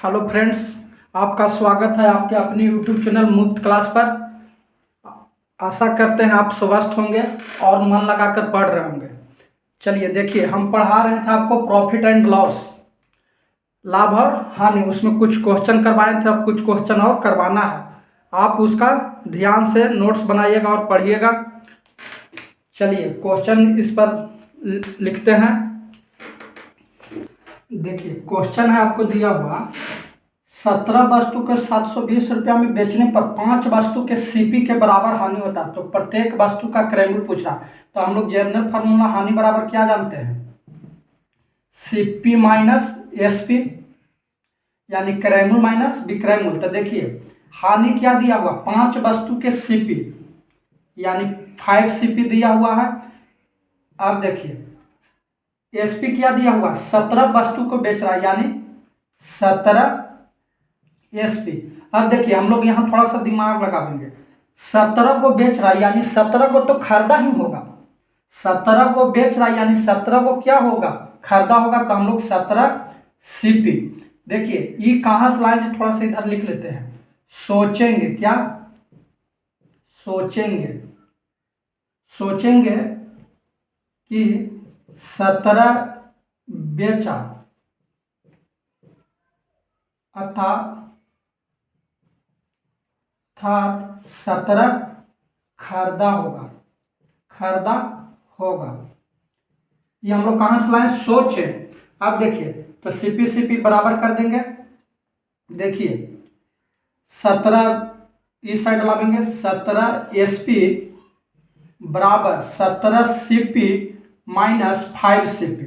Hello friends, आपका स्वागत है आपके अपने यूट्यूब चैनल मुफ्त क्लास पर। आशा करते हैं आप स्वस्थ होंगे और मन लगाकर पढ़ रहे होंगे। चलिए देखिए, हम पढ़ा रहे थे आपको प्रॉफिट एंड लॉस, लाभ और हानि। उसमें कुछ क्वेश्चन करवाए थे, अब कुछ क्वेश्चन और करवाना है। आप उसका ध्यान से नोट्स बनाइएगा और पढ़िएगा। चलिए क्वेश्चन इस पर लिखते हैं। देखिए क्वेश्चन है आपको दिया हुआ, 17 वस्तु के 720 रुपया में बेचने पर 5 वस्तु के सीपी के बराबर हानि होता है, तो प्रत्येक वस्तु का क्रय मूल्य पूछ रहा। तो हम लोग जनरल फार्मूला हानि बराबर क्या जानते हैं, सीपी माइनस एसपी, यानी क्रय मूल्य माइनस विक्रय मूल्य। तो देखिए हानि क्या दिया हुआ, 5 वस्तु के सीपी यानी 5 सीपी दिया हुआ है। अब देखिए एसपी क्या दिया हुआ, 17 वस्तु को बेच रहा है यानी 17 एसपी। अब देखिए हम लोग यहाँ थोड़ा सा दिमाग लगाएंगे, 17 को बेच रहा है यानी 17 को तो खरीदा ही होगा। 17 को बेच रहा है यानी 17 को क्या होगा, खरीदा होगा। तो हम लोग 17 सीपी। देखिए ये कहाँ से लाए, थोड़ा सा इधर लिख लेते हैं। सोचेंगे क्या, सोचेंगे कि 17 बेचा अर्थात 17 खरीदा होगा। ये हम लोग कहाँ से लाए, सोचे। अब देखिए तो सीपी सीपी बराबर कर देंगे। देखिए 17 इस साइड लाएंगे, 17 एसपी बराबर 17 सीपी माइनस 5 सीपी।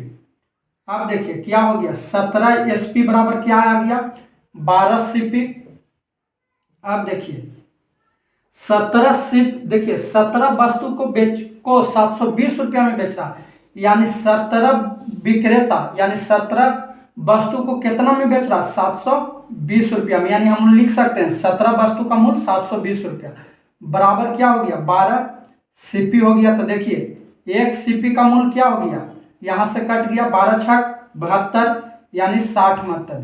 अब देखिए क्या हो गया, 17 एसपी बराबर क्या आ गया, 12 सीपी। अब देखिए 17 सीप, देखिए 17 वस्तु को 720 रुपया में बेच रहा, यानी 17 विक्रेता यानी 17 वस्तु को कितना में बेच रहा, 720 रुपया में। यानी हम लिख सकते हैं 17 वस्तु का मूल्य 720 रुपया बराबर क्या हो गया, 12 सीपी हो गया। तो देखिए एक सीपी का मूल्य क्या हो गया, यहाँ से कट गया, 12 छक 72 यानी 60 मतलब।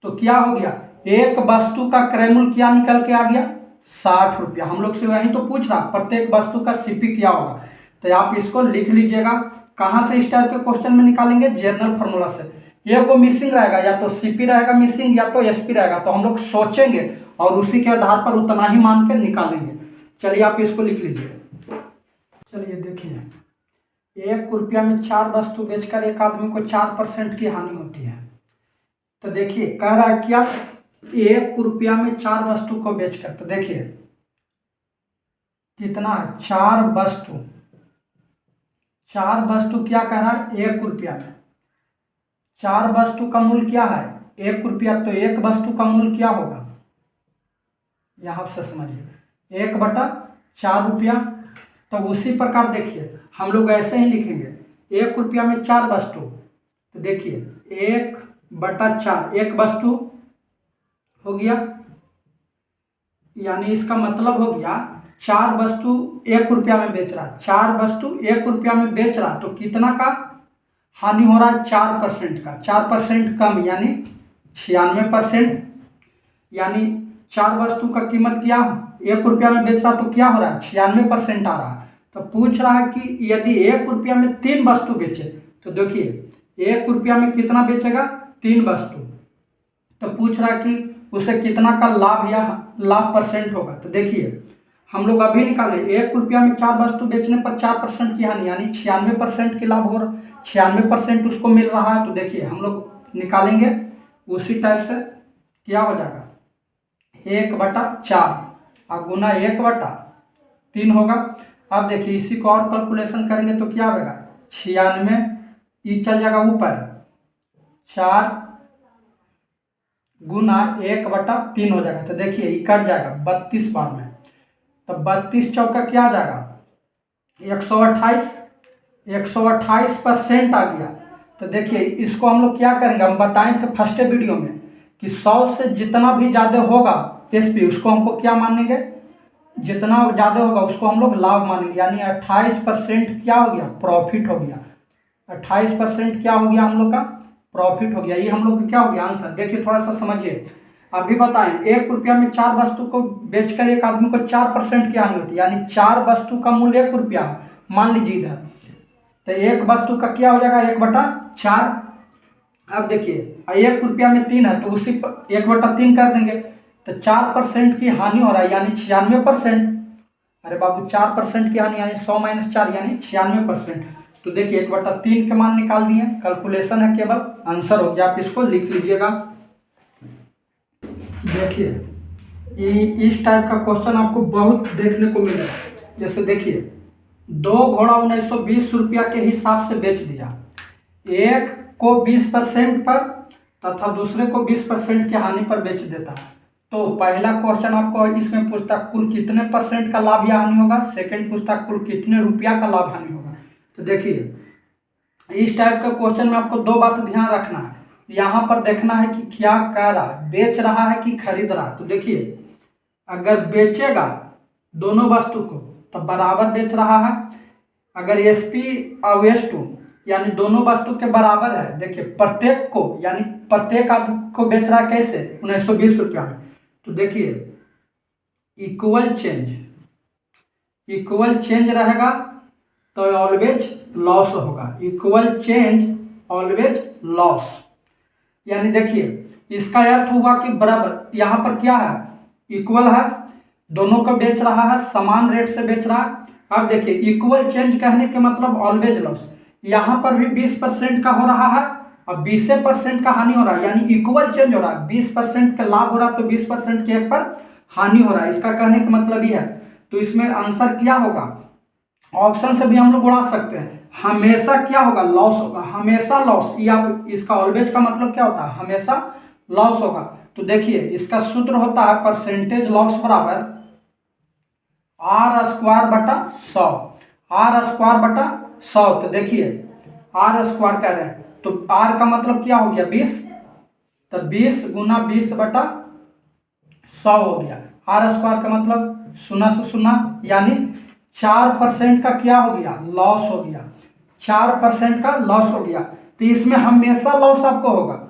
तो क्या हो गया, एक वस्तु का क्रय मूल्य क्या निकल के आ गया, 60 रुपया। हम लोग से वही तो पूछ रहा प्रत्येक वस्तु का सीपी क्या होगा। तो आप इसको लिख लीजिएगा। कहाँ से इस टाइप के क्वेश्चन में निकालेंगे, जनरल फार्मूला से। ये वो मिसिंग रहेगा, या तो सीपी रहेगा मिसिंग या तो एसपी रहेगा। तो हम लोग सोचेंगे और उसी के आधार पर उतना ही मान के निकालेंगे। चलिए आप इसको लिख लीजिए। चलिए देखिए, 1 रुपया में 4 वस्तु बेचकर एक आदमी को 4% की हानि होती है। तो देखिए कह रहा है क्या, 1 रुपया में 4 वस्तु को बेचकर। तो देखिए कितना है, 4 वस्तु क्या कह रहा है, 1 रुपया में। 4 वस्तु का मूल्य क्या है, 1 रुपया। तो एक वस्तु का मूल्य क्या होगा, यहां से समझिए 1/4 रुपया। तो उसी प्रकार देखिए हम लोग ऐसे ही लिखेंगे, 1 रुपया में 4 वस्तु। तो देखिए 1/4, एक वस्तु हो गया, यानी इसका मतलब हो गया 4 वस्तु 1 रुपया में बेच रहा, 4 वस्तु 1 रुपया में बेच रहा। तो कितना का हानि हो रहा है, 4% का। 4% कम यानी 96%। यानी 4 वस्तु का कीमत क्या, 1 रुपया में बेच रहा, तो क्या हो रहा है, 96% आ रहा है। तो पूछ रहा है कि यदि 1 रुपया में 3 वस्तु बेचे, तो देखिए 1 रुपया में कितना बेचेगा, 3 वस्तु। तो पूछ रहा है कि उसे कितना का लाभ या लाभ परसेंट होगा। तो देखिए हम लोग अभी निकाले, 1 रुपया में 4 वस्तु बेचने पर 4% की हानि, यानी 96% की लाभ हो रहा, 96% उसको मिल रहा है। तो देखिए हम लोग निकालेंगे उसी टाइप से, क्या हो जाएगा, 1/4 और गुना 1/3 होगा। अब देखिए इसी को और कैलकुलेशन करेंगे तो क्या होगा, 96, ये चल जाएगा ऊपर, 4 गुना 1/3 हो जाएगा। तो देखिए ये कट जाएगा 32 बार में। तो 32 चौका क्या आ जाएगा, 128, 128% आ गया। तो देखिए इसको हम लोग क्या करेंगे, हम बताए थे फर्स्ट वीडियो में कि 100 से जितना भी ज़्यादा होगा एसपी, उसको हमको क्या मानेंगे, जितना ज़्यादा होगा उसको हम लोग लाभ मानेंगे। यानी 28% क्या हो गया, प्रॉफिट हो गया। 28% क्या हो गया हम लोग का, प्रॉफिट हो गया। ये हम लोग क्या हो गया आंसर। देखिए थोड़ा सा समझिए, अभी बताएं 1 रुपया में 4 वस्तु को बेचकर एक आदमी को 4% की हानि होती है, यानी 4 वस्तु का मूल्य 1 रुपया मान लीजिए इधर, तो एक वस्तु का क्या हो जाएगा 1/4। अब देखिए 1 रुपया में 3 है तो उसी 1/3 कर देंगे, तो 4% की हानि हो रहा है यानी 96%। अरे बाबू 4% की हानि यानी 100 - 4 यानी 96%। तो देखिए 1/3 के मान निकाल दिए, कैलकुलेशन है केवल, आंसर हो गया। आप इसको लिख लीजिएगा। देखिए इस टाइप का क्वेश्चन आपको बहुत देखने को मिलेगा। जैसे देखिए 2 घोड़ा 1920 रुपया के हिसाब से बेच दिया, एक को 20% पर तथा दूसरे को 20% की हानि पर बेच देता है। तो पहला क्वेश्चन आपको इसमें पूछता कुल कितने परसेंट का लाभ या हानि होगा, सेकंड पूछता कुल कितने रुपया का लाभ हानि होगा। तो देखिए इस टाइप का क्वेश्चन में आपको 2 बात ध्यान रखना है। यहाँ पर देखना है कि क्या कह रहा है, बेच रहा है कि खरीद रहा है। तो देखिए अगर बेचेगा दोनों वस्तु को तो बराबर बेच रहा है, अगर SP और S2 यानी दोनों वस्तु के बराबर है, देखिए प्रत्येक को यानी प्रत्येक आदमी को बेच रहा है कैसे 1920 रुपया में। तो देखिए इक्वल चेंज रहेगा तो ऑलवेज लॉस होगा, इक्वल चेंज ऑलवेज लॉस। यानी देखिए इसका अर्थ हुआ कि बराबर, यहाँ पर क्या है इक्वल है, दोनों को बेच रहा है, समान रेट से बेच रहा है। अब देखिए इक्वल चेंज कहने के मतलब ऑलवेज लॉस, यहाँ पर भी 20% का हो रहा है और 20% का हानि हो रहा है, यानी इक्वल चेंज हो रहा है। 20% का लाभ हो रहा है तो 20% के एक पर हानि हो रहा है, इसका कहने का मतलब ये है। तो इसमें आंसर क्या होगा, ऑप्शन से भी हम लोग उड़ा सकते हैं, हमेशा क्या होगा लॉस होगा, हमेशा लॉस। या इसका ऑलवेज का मतलब क्या होता है, हमेशा लॉस होगा। तो देखिए इसका सूत्र होता है परसेंटेज लॉस बराबर R²/100, R²/100। तो देखिए R² कह रहे हैं तो R का मतलब क्या हो गया 20, तो 20 × 20/100 हो गया। R² का मतलब 0 से 0 यानी 4% का क्या हो गया लॉस हो गया, 4% का लॉस हो गया। तो इसमें हमेशा लॉस आपको होगा,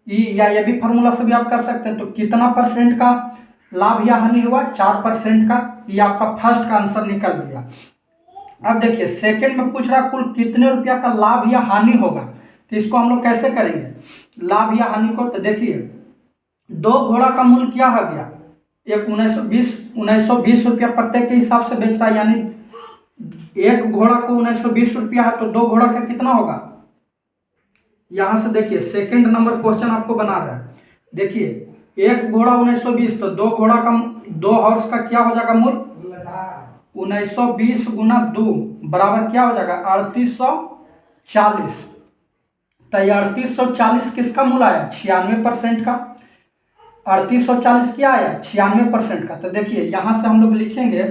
या ये भी फार्मूला से भी आप कर सकते हैं। तो कितना परसेंट का लाभ या हानि हुआ 4% का, ये आपका फर्स्ट का आंसर निकल गया। अब देखिए सेकंड में पूछ रहा कुल कितने रुपया का लाभ या हानि होगा। तो इसको हम लोग कैसे करेंगे लाभ या हानि को। तो देखिए 2 घोड़ा का मूल्य क्या हो गया, एक 1920 रुपया प्रत्येक के हिसाब से बेच रहा है, यानी एक घोड़ा को 1920 रुपया है तो 2 घोड़ा का कितना होगा। यहां से देखिए सेकंड नंबर क्वेश्चन आपको बना रहा है। देखिए एक घोड़ा 1920 तो 2 घोड़ा का 2 हॉर्स का क्या हो जाएगा मूल्य 1920 × 2 बराबर क्या हो जाएगा 3840। तो 3840 किसका मूल्य आया 96% का, 3840 क्या आया 96% का। तो देखिए यहाँ से हम लोग लिखेंगे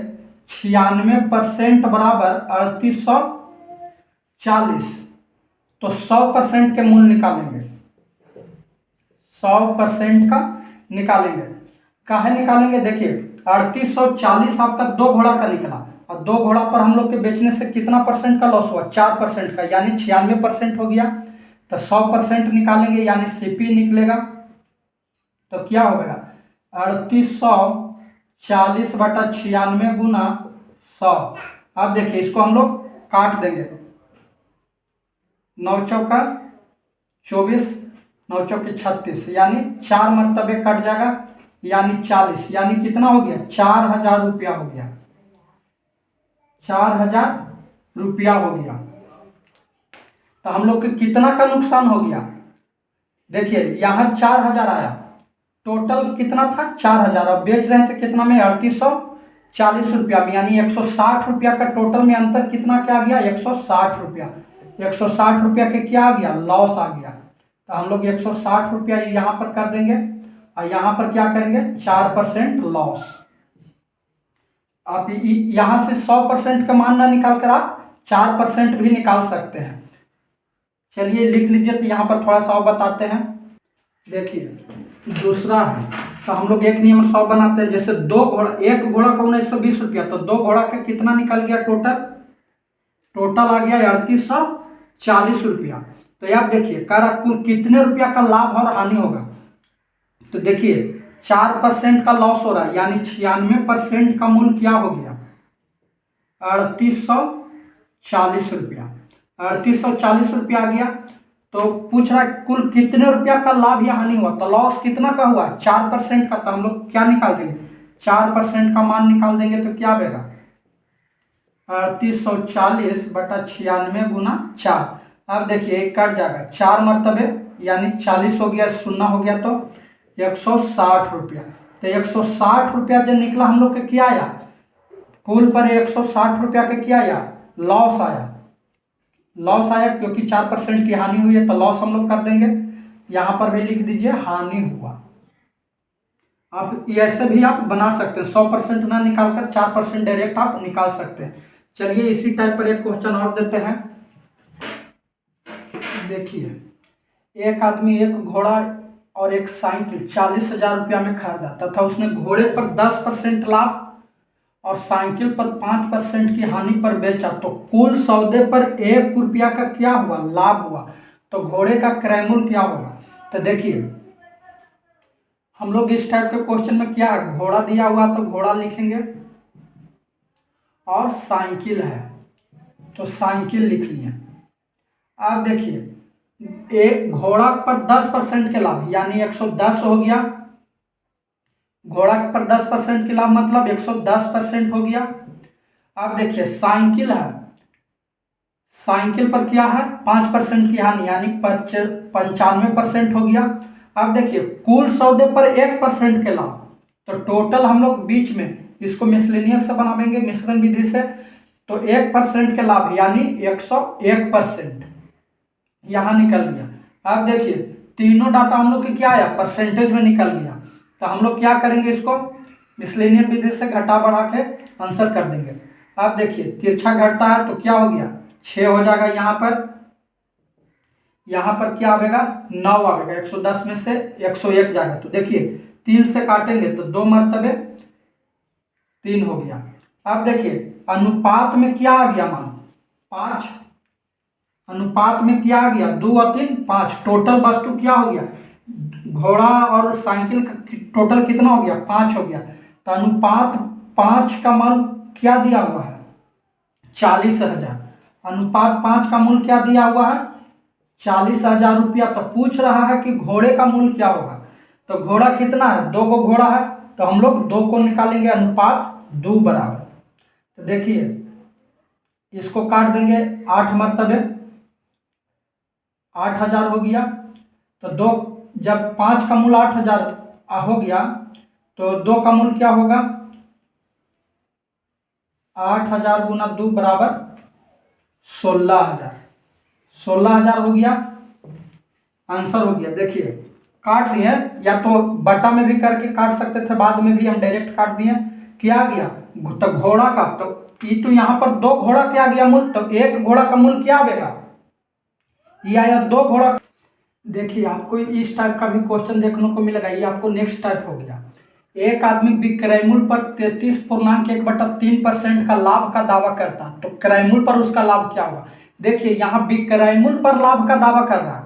96% बराबर 3840, तो 100% के मूल्य निकालेंगे, 100% का निकालेंगे। काहे निकालेंगे, देखिए 3840 आपका 2 घोड़ा का निकला और 2 घोड़ा पर हम लोग के बेचने से कितना परसेंट का लॉस हुआ 4% का, यानी 96% हो गया। तो 100% निकालेंगे यानी CP निकलेगा। तो क्या हो गया 3840/96 × 100। अब देखिए इसको हम लोग काट देंगे, 9 चौका 24, 9 चौके 36, यानी 4 मरतबे कट जाएगा यानी 40, यानी कितना हो गया 4000 रुपया हो गया, 4000 रुपया हो गया। तो हम लोग के कितना का नुकसान हो गया, देखिए यहाँ 4000 आया, टोटल कितना था 4000, अब बेच रहे थे कितना में 3840 रुपया में, यानी 160 रुपया का टोटल में अंतर कितना क्या आ गया 160 रुपया। 160 रुपया के क्या आ गया लॉस आ गया। तो हम लोग 160 रुपया यहाँ पर कर देंगे और यहाँ पर क्या करेंगे 4% लॉस। आप यहाँ से 100% का मान ना निकाल कर आप 4% भी निकाल सकते हैं। चलिए लिख लीजिए। तो यहाँ पर थोड़ा सा और बताते हैं। देखिए दूसरा है, तो हम लोग एक नियम 100 बनाते हैं। जैसे 2 घोड़ा, एक घोड़ा का 1920 रुपया, तो 2 घोड़ा का कितना निकल गया टोटल आ गया 3840 रुपया। तो ये आप देखिए कह रहा कुल कितने रुपया का लाभ और हानि होगा। तो देखिए 4% का लॉस हो रहा है, यानी 96% का मूल्य क्या हो गया, 3840 रुपया। 3840 रुपया आ गया। तो पूछ रहा है कुल कितने रुपया का लाभ या हानि हुआ, तो लॉस कितना का हुआ, 4% का। तो हम लोग क्या निकाल देंगे, 4% का मान निकाल देंगे तो क्या आएगा, 3840/96 गुना 4। अब देखिए एक कट जाएगा, 4 मरतबे यानी 40 हो गया, शून्य हो गया तो 160 रुपया। तो 160 रुपया जब निकला हम लोग के क्या आया, कुल पर 160 रुपया के क्या आया, लॉस आया। लॉस आया क्योंकि 4% की हानि हुई है, तो लॉस हम लोग कर देंगे। यहाँ पर भी लिख दीजिए हानि हुआ। आप ऐसे भी आप बना सकते हैं, 100% ना निकाल कर 4% डायरेक्ट आप निकाल सकते हैं। चलिए इसी टाइप पर एक क्वेश्चन और देते हैं। देखिए एक आदमी एक घोड़ा और एक साइकिल 40,000 रुपया में खरीदा तथा उसने घोड़े पर 10% लाभ और साइकिल पर 5% की हानि पर बेचा, तो कुल सौदे पर 1 रुपया का क्या हुआ, लाभ हुआ। तो घोड़े का क्रय मूल्य क्या होगा। तो देखिए हम लोग इस टाइप के क्वेश्चन में क्या है, घोड़ा दिया हुआ तो घोड़ा लिखेंगे और साइकिल है तो साइकिल लिख लिए। अब देखिए एक घोड़ा पर 10% के लाभ यानी 110 हो गया, घोड़ा पर 10% के लाभ मतलब 110% हो गया। अब देखिए साइकिल है, साइकिल पर क्या है 5% की हानि यानी 95% हो गया। अब देखिए कुल सौदे पर 1% के लाभ, तो टोटल हम लोग बीच में इसको मिसलेनियस से बनाएंगे मिश्रण विधि से, तो 1% के लाभ यानी 101% यहाँ निकल गया। अब देखिए तीनों डाटा हम लोग के क्या आया, परसेंटेज में निकल गया। तो हम लोग क्या करेंगे, इसको मिसलेनियस विधि से घटा बढ़ा के आंसर कर देंगे। अब देखिए तिरछा घटता है तो क्या हो गया, 6 हो जाएगा। यहाँ पर क्या आएगा, 9 आएगा। 110 में से 101 जाएगा। तो देखिए 3 से काटेंगे तो 2 मरतबे 3 हो गया। अब देखिए अनुपात में क्या आ गया, मान 5, अनुपात में क्या आ गया, 2 और 3 5। टोटल वस्तु क्या हो गया, घोड़ा और साइकिल का टोटल कितना हो गया, 5 हो गया। तो अनुपात 5 का मान क्या दिया हुआ है, 40,000। अनुपात 5 का मूल्य क्या दिया हुआ है, 40,000 रुपया। तो पूछ रहा है कि घोड़े का मूल्य क्या होगा। तो घोड़ा कितना है, 2 को घोड़ा है, तो हम लोग 2 को निकालेंगे, अनुपात 2 बराबर। तो देखिए इसको काट देंगे, 8 मरतबे 8,000 हो गया। तो 2 जब 5 का मूल्य 8,000 हो गया तो 2 का मूल्य क्या होगा, 8,000 गुना 2 बराबर 16,000। 16,000 हो गया, आंसर हो गया। देखिए काट दिए, या तो बटा में भी करके काट सकते थे, बाद में भी हम डायरेक्ट काट दिए। क्या आ गया, तो घोड़ा का, तो ये तो यहाँ पर 2 घोड़ा क्या आ गया मूल्य, तो 1 घोड़ा का मूल्य क्या आएगा, ये आया 2 घोड़ा। देखिए आपको इस टाइप का भी क्वेश्चन देखने को मिलेगा, ये आपको नेक्स्ट टाइप हो गया। एक आदमी विक्रय मूल्य पर 33.1/3% का लाभ का दावा करता, तो क्रय मूल्य पर उसका लाभ क्या होगा। देखिए यहाँ विक्रय मूल्य पर लाभ का दावा कर रहा है,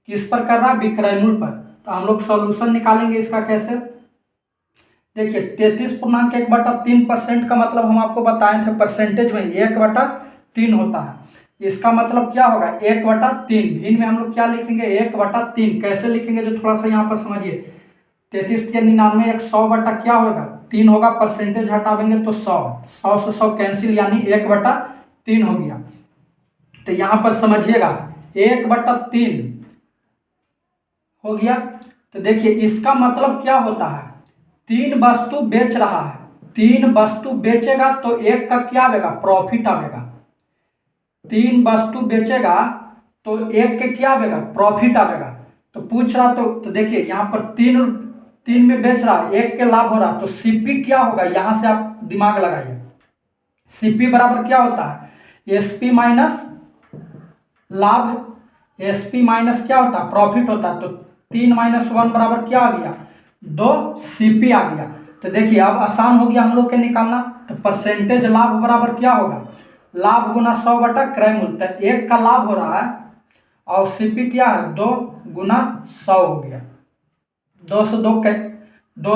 किस पर कर रहा है, विक्रय मूल्य पर। तो हम लोग सॉल्यूशन निकालेंगे इसका कैसे। देखिए 33.1/3% का मतलब हम आपको बताए थे परसेंटेज में 1/3 होता है। इसका मतलब क्या होगा, 1/3। भिन्न में हम लोग क्या लिखेंगे, 1/3। कैसे लिखेंगे जो थोड़ा सा यहाँ पर समझिए, 33 या 99 100 बटा क्या होगा, 3 होगा। परसेंटेज हटावेंगे तो 100, 100 से 100 कैंसिल यानी 1/3 हो गया। तो यहाँ पर समझिएगा 1/3 हो गया। तो देखिए इसका मतलब क्या होता है, 3 वस्तु बेच रहा है, 3 वस्तु बेचेगा तो 1 का क्या आएगा, प्रॉफिट आएगा। 3 वस्तु बेचेगा तो 1 के क्या आएगा, प्रॉफिट आएगा। तो पूछ रहा तो देखिए यहाँ पर 3 में बेच रहा है, 1 के लाभ हो रहा, तो सीपी क्या होगा, यहाँ से आप दिमाग लगाइए। सीपी बराबर क्या होता है, एसपी माइनस लाभ, एसपी माइनस क्या होता है, प्रॉफिट होता है। तो 3 - 1 बराबर क्या आ गया, 2 सीपी आ गया। तो देखिए अब आसान हो गया हम लोग के निकालना। तो परसेंटेज लाभ बराबर क्या होगा, लाभ गुना 100 बटा क्रय मूल्य। 1 का लाभ हो रहा है और सीपी क्या है 2 गुना 100 हो गया। 2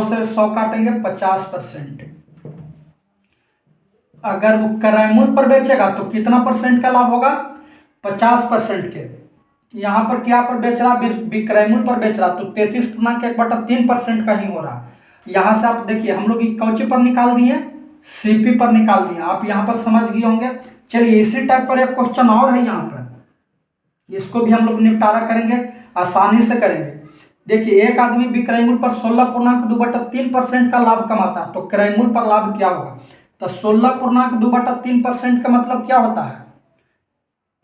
से 100 काटेंगे 50%। अगर वो क्रय पर बेचेगा तो कितना परसेंट का लाभ होगा 50% के। यहाँ पर क्या पर बेच रहा, विक्रय मूल्य पर बेच रहा, तो 33.1/3% का ही हो रहा। यहाँ से आप देखिए हम लोग कौची पर निकाल दिए, सीपी पर निकाल दिए। आप यहाँ पर समझ गए होंगे। चलिए इसी टाइप पर एक क्वेश्चन और है यहाँ पर, इसको भी हम लोग निपटारा करेंगे, आसानी से करेंगे। देखिए एक आदमी विक्रय मूल्य पर 16.2/3% का लाभ कमाता है, तो क्रय मूल्य पर लाभ क्या होगा। तो 16.2/3% का मतलब क्या होता है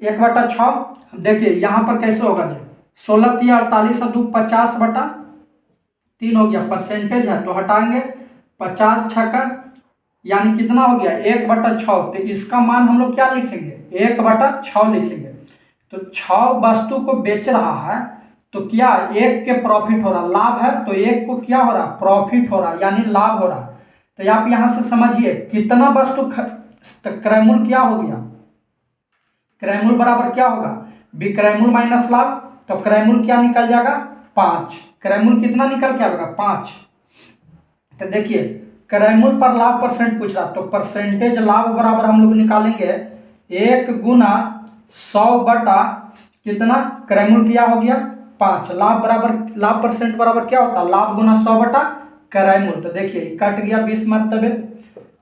1/6। देखिए यहाँ पर कैसे होगा जी, 16 × 48 और 2 50/3 हो गया, परसेंटेज है तो हटाएंगे 50×6 यानी कितना हो गया 1/6। तो इसका मान हम लोग क्या लिखेंगे 1/6 लिखेंगे। तो 6 वस्तु को बेच रहा है तो क्या 1 के प्रॉफिट हो रहा, लाभ है तो 1 को क्या हो रहा प्रॉफिट हो रहा यानी लाभ हो रहा। तो आप यहां से समझिए कितना वस्तु क्रय मूल्य क्या हो गया, क्रय मूल्य बराबर क्या होगा विक्रय मूल्य माइनस लाभ। तो क्रय मूल्य क्या निकल जाएगा 5। क्रय मूल्य कितना निकल के आएगा 5। तो देखिए क्रय मूल्य पर लाभ परसेंट पूछ रहा, तो परसेंटेज लाभ बराबर हम लोग निकालेंगे 1 गुना 100 बटा कितना क्रय मूल्य क्या हो गया 5। लाभ बराबर लाभ परसेंट बराबर क्या होता लाभ गुना 100 बटा क्रय मूल्य। तो देखिए कट गया 20 मरतबे,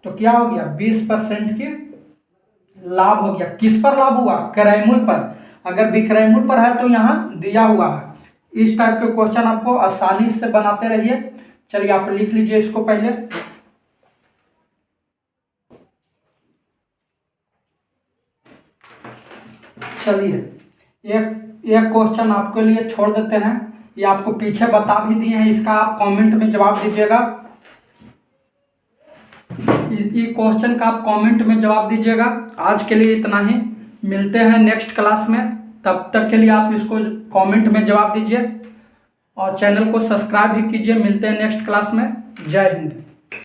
तो क्या हो गया 20% की लाभ हो गया। किस पर लाभ हुआ क्रय मूल्य पर। अगर विक्रय मूल्य पर है तो यहाँ दिया हुआ है। इस टाइप के क्वेश्चन आपको आसानी से बनाते रहिए। चलिए आप लिख लीजिए इसको पहले। चलिए एक क्वेश्चन आपके लिए छोड़ देते हैं, ये आपको पीछे बता भी दिए हैं, इसका आप कमेंट में जवाब दीजिएगा। ये क्वेश्चन का आप कमेंट में जवाब दीजिएगा। आज के लिए इतना ही, मिलते हैं नेक्स्ट क्लास में। तब तक के लिए आप इसको कमेंट में जवाब दीजिए और चैनल को सब्सक्राइब भी कीजिए। मिलते हैं नेक्स्ट क्लास में। जय हिंद।